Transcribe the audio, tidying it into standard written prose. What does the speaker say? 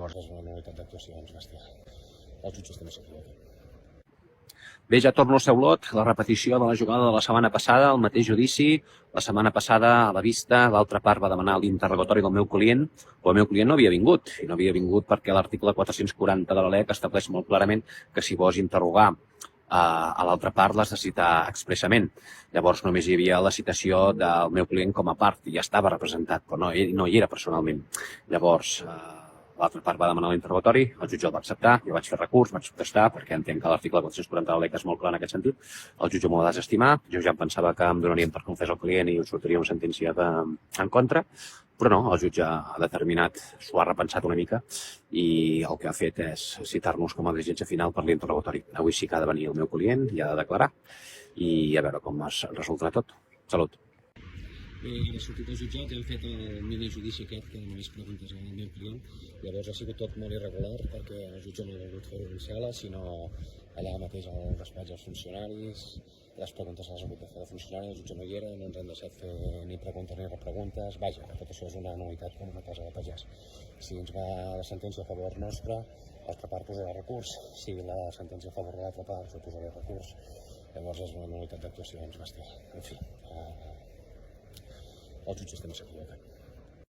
Llavors és una nul·litat d'actuacions bestial. Els jutges també s'equivoquen. Bé, ja torno a ser Olot, la repetició de la jugada de la setmana passada, el mateix judici. La setmana passada, a la vista, l'altra part va demanar l'interrogatori del meu client, però el meu client no havia vingut, i no havia vingut perquè l'article 440 de la LEC estableix molt clarament que si vols interrogar a l'altra part l'has de citar expressament. Llavors només hi havia la citació del meu client com a part, i ja estava representat, però no hi era personalment. Llavors, l'altra part va demanar l'interrogatori, el jutge el va acceptar, jo vaig fer recurs, vaig protestar, perquè entenc que l'article 440 de la LEC és molt clar en aquest sentit. El jutge m'ho va desestimar, jo ja em pensava que em donarien per confés al client i sortiria una sentència en contra, però no, el jutge ha determinat, s'ho ha repensat una mica i el que ha fet és citar-nos com a dirigència final per l'interrogatori. Avui sí que ha de venir el meu client i ha de declarar i a veure com es resultarà tot. Salut. He sortit al jutjat, hem fet el mini judici aquest que només preguntes al meu client. Llavors ha sigut tot molt irregular perquè el jutge no ha volgut fer-ho en sala, sinó allà mateix al despatx dels funcionaris. Les preguntes les ha hagut de fer el funcionari, el jutge no hi era, no ens han deixat fer ni preguntes ni repreguntes. Vaja, que tot això és una nul·litat com una casa de pagès. Si ens va la sentència a favor nostre, l'altra part posarà recurs. Si la sentència a favor de l'altra part, jo posaré recurs. Llavors és una nul·litat d'actuacions bestial. En fi, els jutges també s'equivoquen.